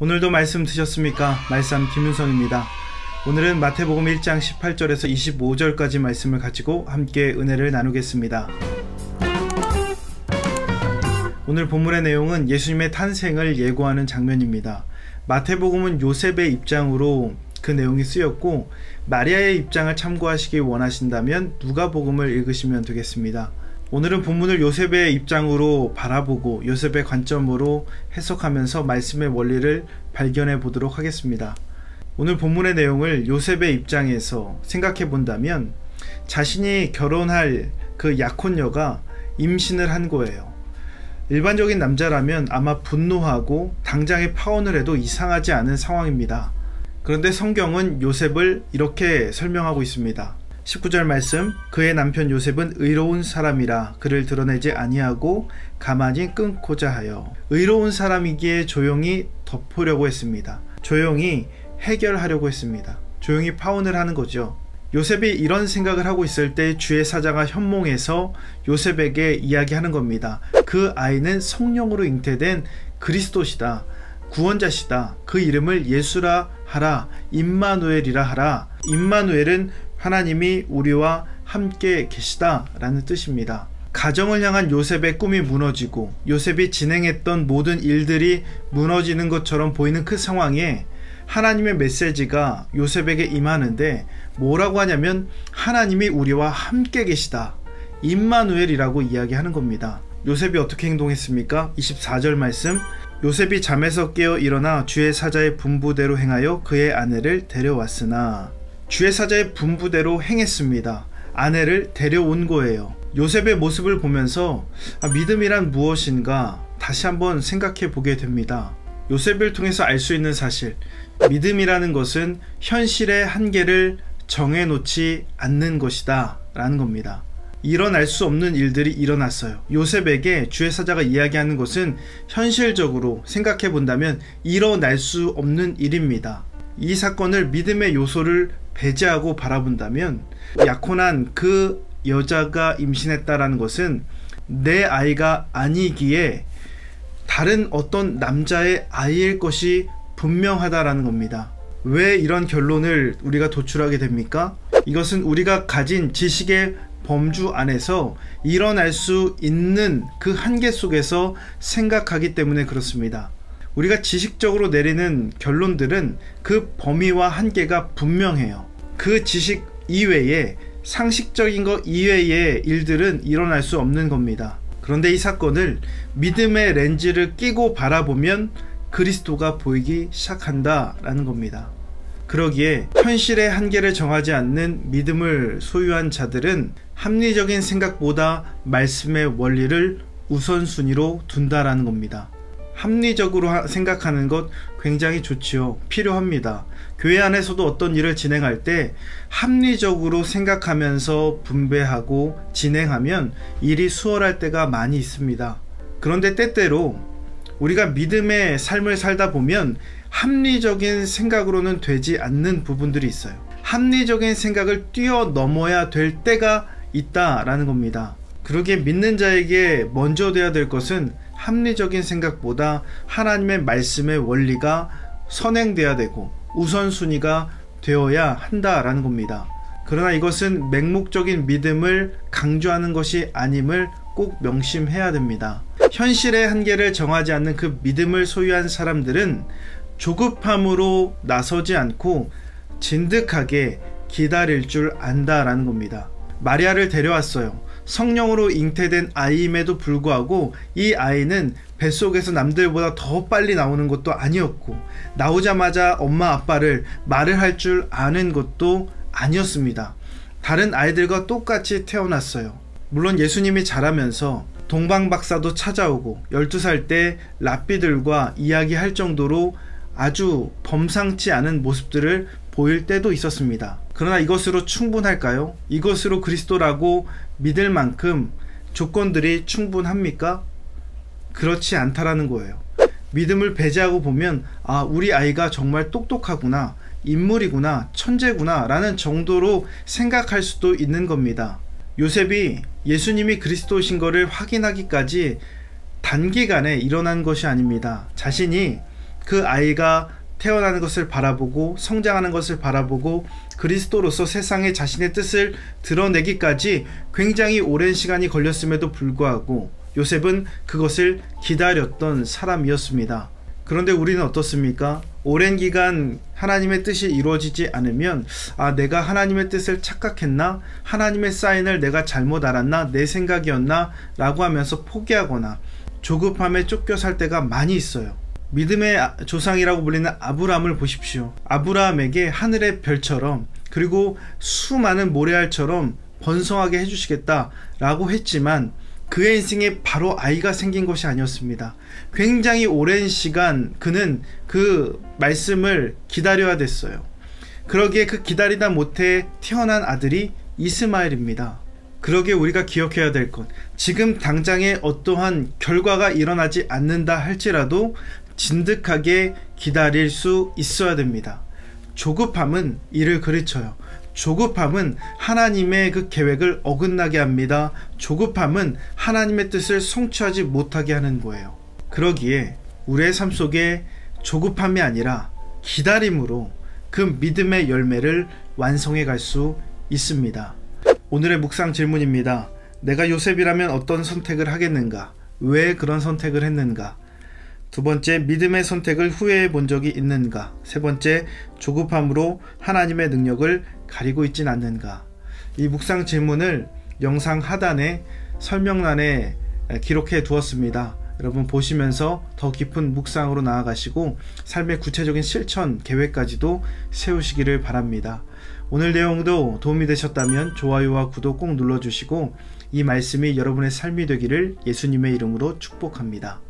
오늘도 말씀 드셨습니까? 말씀 김윤성입니다. 오늘은 마태복음 1장 18절에서 25절까지 말씀을 가지고 함께 은혜를 나누겠습니다. 오늘 본문의 내용은 예수님의 탄생을 예고하는 장면입니다. 마태복음은 요셉의 입장으로 그 내용이 쓰였고, 마리아의 입장을 참고하시기 원하신다면 누가복음을 읽으시면 되겠습니다. 오늘은 본문을 요셉의 입장으로 바라보고 요셉의 관점으로 해석하면서 말씀의 원리를 발견해 보도록 하겠습니다. 오늘 본문의 내용을 요셉의 입장에서 생각해 본다면 자신이 결혼할 그 약혼녀가 임신을 한 거예요. 일반적인 남자라면 아마 분노하고 당장에 파혼을 해도 이상하지 않은 상황입니다. 그런데 성경은 요셉을 이렇게 설명하고 있습니다. 19절 말씀, 그의 남편 요셉은 의로운 사람이라 그를 드러내지 아니하고 가만히 끊고자 하여. 의로운 사람이기에 조용히 덮으려고 했습니다. 조용히 해결하려고 했습니다. 조용히 파혼을 하는 거죠. 요셉이 이런 생각을 하고 있을 때 주의 사자가 현몽에서 요셉에게 이야기하는 겁니다. 그 아이는 성령으로 잉태된 그리스도시다. 구원자시다. 그 이름을 예수라 하라. 임마누엘이라 하라. 임마누엘은 하나님이 우리와 함께 계시다 라는 뜻입니다. 가정을 향한 요셉의 꿈이 무너지고 요셉이 진행했던 모든 일들이 무너지는 것처럼 보이는 그 상황에 하나님의 메시지가 요셉에게 임하는데 뭐라고 하냐면 하나님이 우리와 함께 계시다. 임마누엘이라고 이야기하는 겁니다. 요셉이 어떻게 행동했습니까? 24절 말씀, 요셉이 잠에서 깨어 일어나 주의 사자의 분부대로 행하여 그의 아내를 데려왔으나. 주의 사자의 분부대로 행했습니다. 아내를 데려온 거예요. 요셉의 모습을 보면서 믿음이란 무엇인가 다시 한번 생각해 보게 됩니다. 요셉을 통해서 알 수 있는 사실, 믿음이라는 것은 현실의 한계를 정해놓지 않는 것이다 라는 겁니다. 일어날 수 없는 일들이 일어났어요. 요셉에게 주의 사자가 이야기하는 것은 현실적으로 생각해 본다면 일어날 수 없는 일입니다. 이 사건을 믿음의 요소를 배제하고 바라본다면 약혼한 그 여자가 임신했다라는 것은 내 아이가 아니기에 다른 어떤 남자의 아이일 것이 분명하다라는 겁니다. 왜 이런 결론을 우리가 도출하게 됩니까? 이것은 우리가 가진 지식의 범주 안에서 일어날 수 있는 그 한계 속에서 생각하기 때문에 그렇습니다. 우리가 지식적으로 내리는 결론들은 그 범위와 한계가 분명해요. 그 지식 이외에 상식적인 것 이외의 일들은 일어날 수 없는 겁니다. 그런데 이 사건을 믿음의 렌즈를 끼고 바라보면 그리스도가 보이기 시작한다라는 겁니다. 그러기에 현실의 한계를 정하지 않는 믿음을 소유한 자들은 합리적인 생각보다 말씀의 원리를 우선순위로 둔다라는 겁니다. 합리적으로 생각하는 것 굉장히 좋지요. 필요합니다. 교회 안에서도 어떤 일을 진행할 때 합리적으로 생각하면서 분배하고 진행하면 일이 수월할 때가 많이 있습니다. 그런데 때때로 우리가 믿음의 삶을 살다 보면 합리적인 생각으로는 되지 않는 부분들이 있어요. 합리적인 생각을 뛰어넘어야 될 때가 있다라는 겁니다. 그러기에 믿는 자에게 먼저 돼야 될 것은 합리적인 생각보다 하나님의 말씀의 원리가 선행돼야 되고 우선순위가 되어야 한다라는 겁니다. 그러나 이것은 맹목적인 믿음을 강조하는 것이 아님을 꼭 명심해야 됩니다. 현실의 한계를 정하지 않는 그 믿음을 소유한 사람들은 조급함으로 나서지 않고 진득하게 기다릴 줄 안다라는 겁니다. 마리아를 데려왔어요. 성령으로 잉태된 아이임에도 불구하고 이 아이는 뱃속에서 남들보다 더 빨리 나오는 것도 아니었고 나오자마자 엄마 아빠를 말을 할 줄 아는 것도 아니었습니다. 다른 아이들과 똑같이 태어났어요. 물론 예수님이 자라면서 동방박사도 찾아오고 12살 때 랍비들과 이야기할 정도로 아주 범상치 않은 모습들을 보일 때도 있었습니다. 그러나 이것으로 충분할까요? 이것으로 그리스도라고 믿을 만큼 조건들이 충분합니까? 그렇지 않다라는 거예요. 믿음을 배제하고 보면 우리 아이가 정말 똑똑하구나, 인물이구나, 천재구나 라는 정도로 생각할 수도 있는 겁니다. 요셉이 예수님이 그리스도신 것을 확인하기까지 단기간에 일어난 것이 아닙니다. 자신이 그 아이가 태어나는 것을 바라보고 성장하는 것을 바라보고 그리스도로서 세상에 자신의 뜻을 드러내기까지 굉장히 오랜 시간이 걸렸음에도 불구하고 요셉은 그것을 기다렸던 사람이었습니다. 그런데 우리는 어떻습니까? 오랜 기간 하나님의 뜻이 이루어지지 않으면 내가 하나님의 뜻을 착각했나? 하나님의 사인을 내가 잘못 알았나? 내 생각이었나? 라고 하면서 포기하거나 조급함에 쫓겨 살 때가 많이 있어요. 믿음의 조상이라고 불리는 아브라함을 보십시오. 아브라함에게 하늘의 별처럼 그리고 수많은 모래알처럼 번성하게 해주시겠다 라고 했지만 그의 인생에 바로 아이가 생긴 것이 아니었습니다. 굉장히 오랜 시간 그는 그 말씀을 기다려야 됐어요. 그러기에 그 기다리다 못해 태어난 아들이 이스마엘입니다. 그러기에 우리가 기억해야 될 것, 지금 당장에 어떠한 결과가 일어나지 않는다 할지라도 진득하게 기다릴 수 있어야 됩니다. 조급함은 이를 그르쳐요. 조급함은 하나님의 그 계획을 어긋나게 합니다. 조급함은 하나님의 뜻을 성취하지 못하게 하는 거예요. 그러기에 우리의 삶 속에 조급함이 아니라 기다림으로 그 믿음의 열매를 완성해 갈 수 있습니다. 오늘의 묵상 질문입니다. 내가 요셉이라면 어떤 선택을 하겠는가? 왜 그런 선택을 했는가? 두 번째, 믿음의 선택을 후회해 본 적이 있는가? 세 번째, 조급함으로 하나님의 능력을 가리고 있진 않는가? 이 묵상 질문을 영상 하단에 설명란에 기록해 두었습니다. 여러분 보시면서 더 깊은 묵상으로 나아가시고 삶의 구체적인 실천 계획까지도 세우시기를 바랍니다. 오늘 내용도 도움이 되셨다면 좋아요와 구독 꼭 눌러주시고 이 말씀이 여러분의 삶이 되기를 예수님의 이름으로 축복합니다.